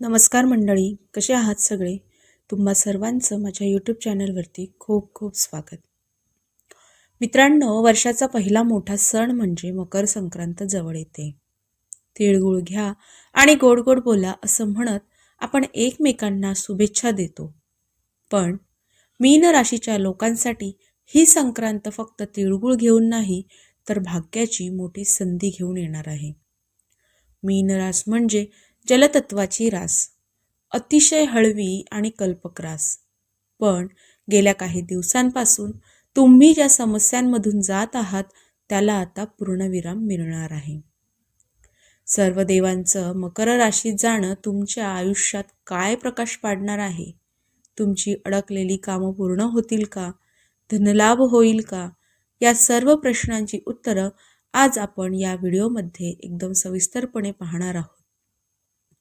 नमस्कार मंडळी, कसे आहात सगळे? तुम्हा सर्वांचं माझ्या यूट्यूब चॅनलवरती खूप खूप स्वागत. मित्रांनो, वर्षाचा पहिला मोठा सण म्हणजे मकर संक्रांत जवळ येते. तिळगुळ घ्या आणि गोड गोड बोला असं म्हणत आपण एकमेकांना शुभेच्छा देतो. पण मीन राशीच्या लोकांसाठी ही संक्रांत फक्त तिळगुळ घेऊन नाही, तर भाग्याची मोठी संधी घेऊन येणार आहे. मीन रास म्हणजे जलतत्वाची रास, अतिशय हळवी आणि कल्पक रास. पण गेल्या काही दिवसांपासून तुम्ही ज्या समस्यांमधून जात आहात त्याला आता पूर्णविराम मिळणार आहे. सर्व देवांचं मकर राशीत जाणं तुमच्या आयुष्यात काय प्रकाश पाडणार आहे? तुमची अडकलेली कामं पूर्ण होतील का? धनलाभ होईल का? या सर्व प्रश्नांची उत्तरं आज आपण या व्हिडिओमध्ये एकदम सविस्तरपणे पाहणार आहोत.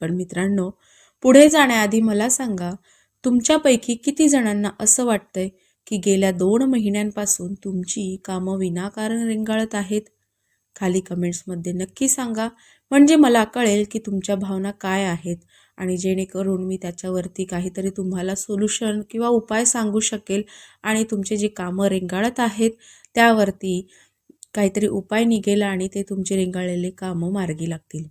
पण मित्रांनो, पुढे जाण्याआधी मला सांगा, तुमच्यापैकी किती जणांना असं वाटतंय की गेल्या 2 महिन्यांपासून तुमची कामं विनाकारण रेंगाळत आहेत? खाली कमेंट्समध्ये नक्की सांगा, म्हणजे मला कळेल की तुमच्या भावना काय आहेत आणि जेणेकरून मी त्याच्यावरती काहीतरी तुम्हाला सोल्युशन किंवा उपाय सांगू शकेल आणि तुमचे जे कामं रेंगाळत आहेत त्यावरती काहीतरी उपाय निघेल आणि ते तुमचे रेंगाळलेले कामं मार्गी लागतील.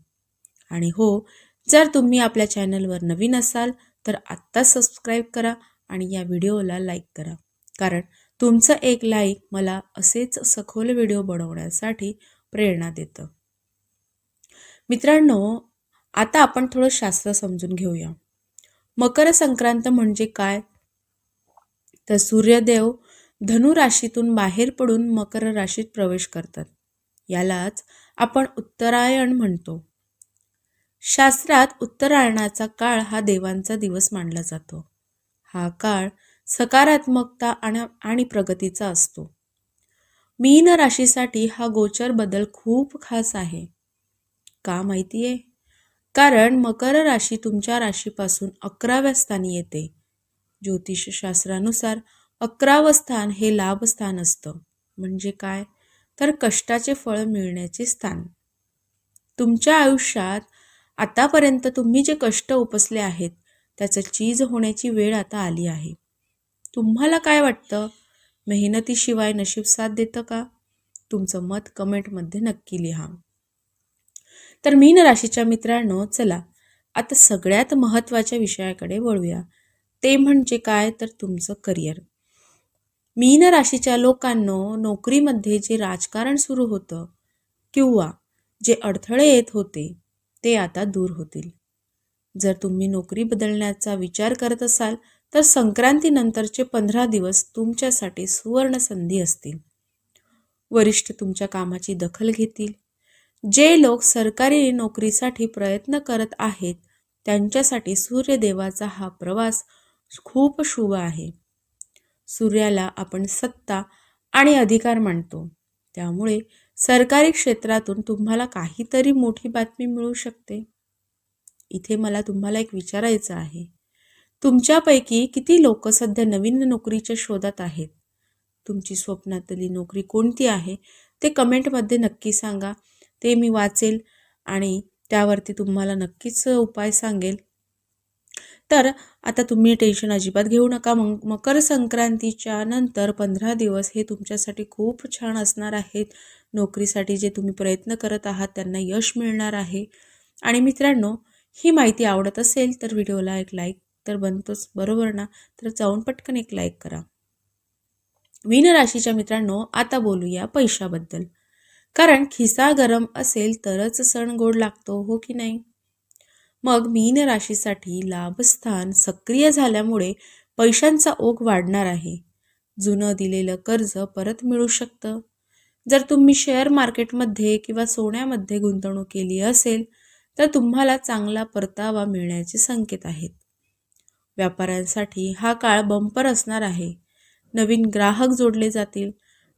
आणि हो, जर तुम्ही आपल्या चॅनलवर नवीन असाल तर आत्ता सबस्क्राईब करा आणि या व्हिडिओला लाईक करा, कारण तुमचं एक लाईक मला असेच सखोल व्हिडिओ बनवण्यासाठी प्रेरणा देतं. मित्रांनो, आता आपण थोडं शास्त्र समजून घेऊया. मकर संक्रांत म्हणजे काय? तर सूर्यदेव धनु राशीतून बाहेर पडून मकर राशीत प्रवेश करतात. यालाच आपण उत्तरायण म्हणतो. शास्त्रात उत्तरायणाचा काळ हा देवांचा दिवस मानला जातो. हा काळ सकारात्मकता आणि प्रगतीचा असतो. मीन राशीसाठी हा गोचर बदल खूप खास आहे. का माहिती आहे? कारण मकर राशी तुमच्या राशीपासून 11व्या स्थानी येते. ज्योतिषशास्त्रानुसार 11वं स्थान हे लाभस्थान असतं. म्हणजे काय? तर कष्टाचे फळ मिळण्याचे स्थान. तुमच्या आयुष्यात आतापर्यंत तुम्ही जे कष्ट उपसले आहेत त्याचं चीज होण्याची वेळ आता आली आहे. तुम्हाला काय वाटतं? मेहनतीशिवाय नशीब साथ देतं का? तुमचं मत कमेंटमध्ये नक्की लिहा. तर मीन राशीच्या मित्रांनो, चला आता सगळ्यात महत्त्वाच्या विषयाकडे वळूया. ते म्हणजे काय? तर तुमचं करिअर. मीन राशीच्या लोकांनो, नोकरीमध्ये जे राजकारण सुरू होतं किंवा जे अडथळे येत होते ते आता दूर होतील. जर तुम्ही नोकरी बदलण्याचा विचार करत असाल तर संक्रांतीनंतरचे 15 दिवस तुमच्यासाठी सुवर्ण संधी असतील. वरिष्ठ तुमच्या कामाची दखल घेतील. जे लोक सरकारी नोकरीसाठी प्रयत्न करत आहेत त्यांच्यासाठी सूर्यदेवाचा हा प्रवास खूप शुभ आहे. सूर्याला आपण सत्ता आणि अधिकार मानतो. त्यामुळे सरकारी क्षेत्रातून तुम्हाला काहीतरी मोठी बातमी मिळू शकते. इथे मला तुम्हाला एक विचारायचं आहे. तुमच्यापैकी किती लोक सध्या नवीन नोकरीच्या शोधात आहेत? तुमची स्वप्नातली नोकरी कोणती आहे ते कमेंटमध्ये नक्की सांगा. ते मी वाचेल आणि त्यावरती तुम्हाला नक्कीच उपाय सांगेल. तर आता तुम्ही टेन्शन अजिबात घेऊ नका. मकर संक्रांतीच्या नंतर 15 दिवस हे तुमच्यासाठी खूप छान असणार आहेत. नोकरीसाठी जे तुम्ही प्रयत्न करत आहात त्यांना यश मिळणार आहे. आणि मित्रांनो, ही माहिती आवडत असेल तर व्हिडिओला एक लाईक तर बनतोच, बरोबर ना? तर जाऊन पटकन एक लाईक करा. मीन राशीच्या मित्रांनो, आता बोलूया पैशाबद्दल. कारण खिसा गरम असेल तरच सण गोड लागतो, हो की नाही? मग मीन राशीसाठी लाभस्थान सक्रिय झाल्यामुळे पैशांचा ओघ वाढणार आहे. जुनं दिलेलं कर्ज परत मिळू शकतं. जर तुम्ही शेअर मार्केटमध्ये किंवा सोन्यामध्ये गुंतवणूक केली असेल तर तुम्हाला चांगला परतावा मिळण्याचे संकेत आहेत. व्यापाऱ्यांसाठी हा काळ बंपर असणार आहे. नवीन ग्राहक जोडले जातील.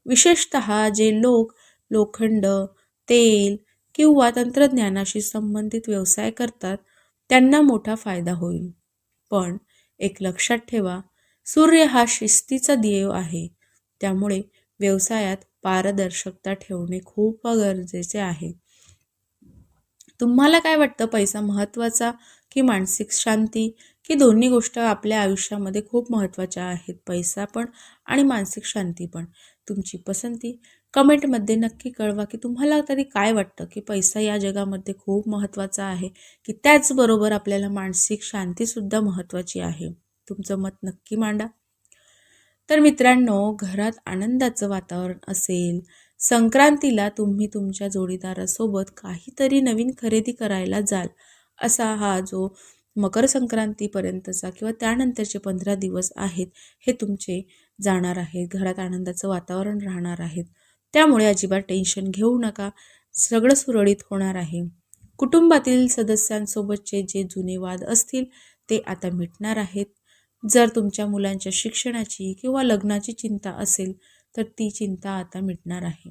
विशेषतः जे लोक लोखंड, तेल किंवा तंत्रज्ञानाशी संबंधित व्यवसाय करतात त्यांना मोठा फायदा होईल. पण एक लक्षात ठेवा, सूर्य हा शिस्तीचा देव आहे. त्यामुळे व्यवसायात पारदर्शकता ठेवणे खूप गरजेचे आहे. तुम्हाला काय वाटतं, पैसा महत्त्वाचा की मानसिक शांती, की दोन्ही गोष्ट आपल्या आयुष्यामध्ये खूप महत्त्वाच्या आहेत. पैसा पण आणि मानसिक शांती पण. तुमची पसंती कमेंटमध्ये नक्की कळवा, की तुम्हाला तरी काय वाटतं, की पैसा या जगामध्ये खूप महत्त्वाचा आहे, की त्याचबरोबर आपल्याला मानसिक शांतीसुद्धा महत्त्वाची आहे. तुमचं मत नक्की मांडा. तर मित्रांनो, घरात आनंदाचं वातावरण असेल, संक्रांतीला तुम्ही तुमच्या जोडीदारासोबत काहीतरी नवीन खरेदी करायला जाल, असा हा जो मकर संक्रांतीपर्यंतचा किंवा त्यानंतरचे 15 दिवस आहेत, हे तुमचे जाणार आहेत. घरात आनंदाचं वातावरण राहणार आहेत. त्यामुळे अजिबात टेन्शन घेऊ नका. सगळं सुरळीत होणार आहे. कुटुंबातील सदस्यांसोबतचे जे जुने वाद असतील, ते आता मिटणार आहेत. जर तुमच्या मुलांच्या शिक्षणाची किंवा लग्नाची चिंता असेल, तर ती चिंता आता मिटणार आहे.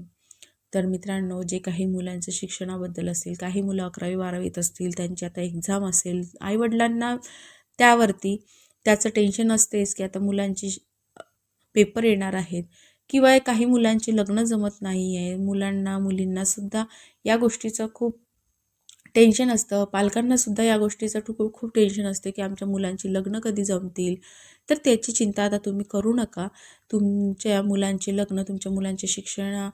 तर मित्रांनो, जे काही मुलांचं शिक्षणाबद्दल असेल, काही मुलं 11वी-12वीत असतील, त्यांची आता एक्झाम असेल, आईवडिलांना त्यावरती त्याचं टेन्शन असतेच, की आता मुलांची पेपर येणार आहेत किंवा काही मुलांचे लग्न जमत नाही आहे. मुलांना, मुलींनासुद्धा या गोष्टीचं खूप टेन्शन असतं. पालकांनासुद्धा या गोष्टीचं खूप खूप टेन्शन असते, की आमच्या मुलांची लग्न कधी जमतील. तर त्याची चिंता आता तुम्ही करू नका. तुमच्या मुलांचे लग्न, तुमच्या मुलांचे शिक्षण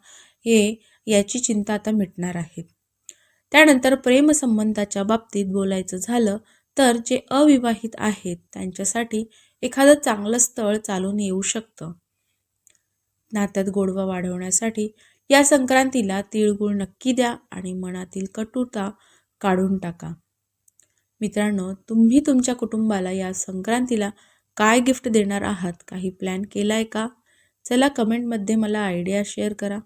याची चिंता आता मिटणार आहे. त्यानंतर प्रेमसंबंधाच्या बाबतीत बोलायचं झालं, तर जे अविवाहित आहेत त्यांच्यासाठी एखादं चांगलं स्थळ चालून येऊ शकतं. नात्यात गोडवा वाढवण्यासाठी या संक्रांतीला तिळगुळ नक्की द्या आणि मनातील कटुता काढून टाका. मित्रांनो, तुम्ही तुमच्या कुटुंबाला या संक्रांतीला काय गिफ्ट देणार आहात? काही प्लॅन केलाय का? चला कमेंटमध्ये मला आयडिया शेअर करा.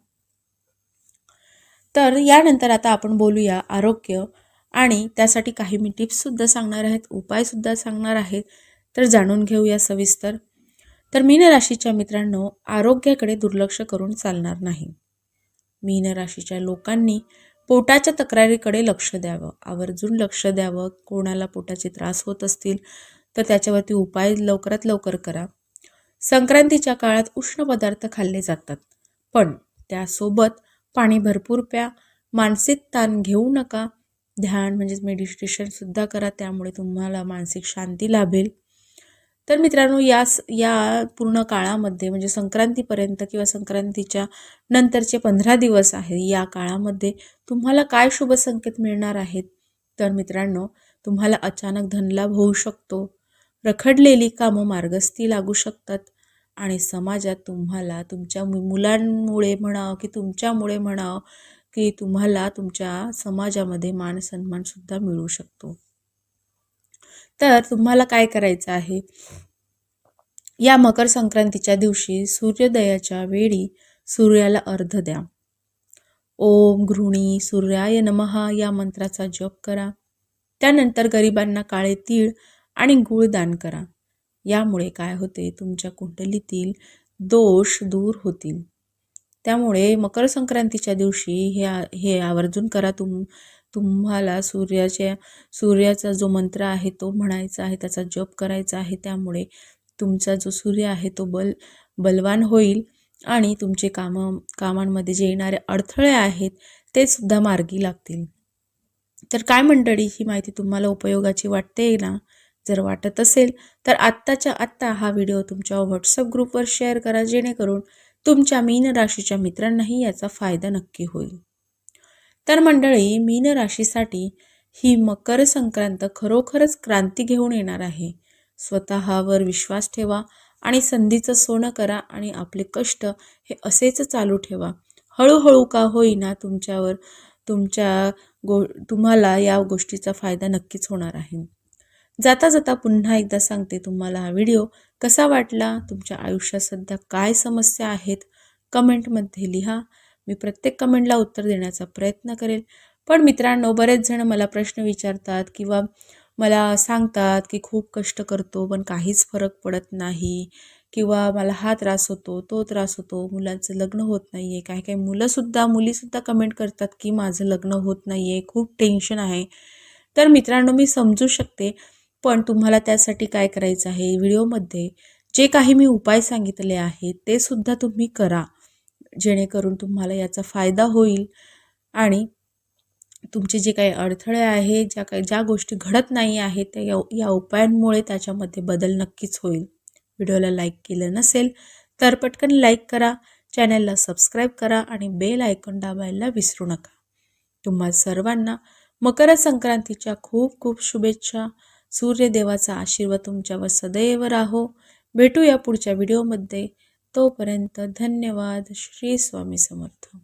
तर यानंतर आता आपण बोलूया आरोग्य आणि त्यासाठी काही मी टिप्ससुद्धा सांगणार आहेत, उपायसुद्धा सांगणार आहेत. तर जाणून घेऊया सविस्तर. तर मीन राशीच्या मित्रांनो, आरोग्याकडे दुर्लक्ष करून चालणार नाही. मीन राशीच्या लोकांनी पोटाच्या तक्रारीकडे लक्ष द्यावं, आवर्जून लक्ष द्यावं. कोणाला पोटाचे त्रास होत असतील तर त्याच्यावरती उपाय लवकरात लवकर करा. संक्रांतीच्या काळात उष्ण पदार्थ खाल्ले जातात, पण त्यासोबत पाणी भरपूर प्या. मानसिक ताण घेऊ नका. ध्यान म्हणजेच मेडिटेशनसुद्धा करा, त्यामुळे तुम्हाला मानसिक शांती लाभेल. तर मित्रांनो, या पूर्ण काळामध्ये म्हणजे संक्रांतीपर्यंत किंवा संक्रांतीच्या नंतरचे 15 दिवस आहे, या काळामध्ये तुम्हाला काय शुभ संकेत मिळणार आहेत? तर मित्रांनो, तुम्हाला अचानक धनलाभ होऊ शकतो. रखडलेली कामं मार्गस्थी लागू शकतात आणि समाजात तुम्हाला तुमच्या मुलांमुळे म्हणावं की तुमच्यामुळे म्हणावं की तुम्हाला तुमच्या समाजामध्ये मान सन्मानसुद्धा मिळू शकतो. तर तुम्हाला काय करायचं आहे? या मकर संक्रांतीच्या दिवशी सूर्योदयाच्या वेळी सूर्याला अर्घ्य द्या. ओम गृहिणी सूर्याय नमः या मंत्राचा जप करा. त्यानंतर गरिबांना काळे तीळ आणि गूळ दान करा. यामुळे काय होते, तुमच्या कुंडलीतील दोष दूर होतील. त्यामुळे मकर संक्रांतीच्या दिवशी हे आवर्जून करा. तुम्हाला सूर्याचा जो मंत्र आहे तो म्हणायचा आहे, त्याचा जप करायचा आहे. त्यामुळे तुमचा जो सूर्य आहे तो बलवान होईल आणि तुमचे कामांमध्ये जे येणारे अडथळे आहेत ते सुद्धा मार्गी लागतील. तर काय मंडळी, ही माहिती तुम्हाला उपयोगाची वाटते ना? जर वाटत असेल तर आत्ताच्या आत्ता हा व्हिडिओ तुमच्या व्हॉट्सअप ग्रुपवर शेअर करा, जेणेकरून तुमच्या मीन राशीच्या मित्रांनाही याचा फायदा नक्की होईल. तर मंडळी, मीन राशीसाठी ही मकर संक्रांत खरोखरच क्रांती घेऊन येणार आहे. स्वतःवर विश्वास ठेवा आणि संधीचं सोनं करा आणि आपले कष्ट हे असेच चालू ठेवा. हळूहळू का होईना तुम्हाला या गोष्टीचा फायदा नक्कीच होणार आहे. जाता जाता पुन्हा एकदा सांगते, तुम्हाला हा व्हिडिओ कसा वाटला? तुमच्या आयुष्यात सध्या काय समस्या आहेत? कमेंटमध्ये लिहा. मी प्रत्येक कमेंटला उत्तर देण्याचा प्रयत्न करेल. पण मित्रांनो, बरेच जण मला प्रश्न विचारतात किंवा मला सांगतात की खूप कष्ट करतो पण काहीच फरक पडत नाही, किंवा मला हा त्रास होतो, तो त्रास होतो, मुलांचं लग्न होत नाही आहे. काही मुलीसुद्धा कमेंट करतात की माझं लग्न होत नाही आहे, खूप टेन्शन आहे. तर मित्रांनो, मी समजू शकते, पण तुम्हाला त्यासाठी काय करायचं आहे, व्हिडिओमध्ये जे काही मी उपाय सांगितले आहेत ते सुद्धा तुम्ही करा, जेणेकरून तुम्हाला याचा फायदा होईल आणि तुमचे जे काही अडथळे आहेत, ज्या गोष्टी घडत नाही आहेत, त्या या उपायांमुळे त्याच्यामध्ये बदल नक्कीच होईल. व्हिडिओला लाईक केलं नसेल तर पटकन लाईक करा, चॅनलला सबस्क्राईब करा आणि बेल आयकॉन दाबायला विसरू नका. तुम्हा सर्वांना मकर संक्रांतीच्या खूप खूप शुभेच्छा. सूर्यदेवाचा आशीर्वाद तुमच्यावर सदैव राहो. भेटूया पुढच्या व्हिडिओमध्ये. तोपर्यंत धन्यवाद. श्री स्वामी समर्थ.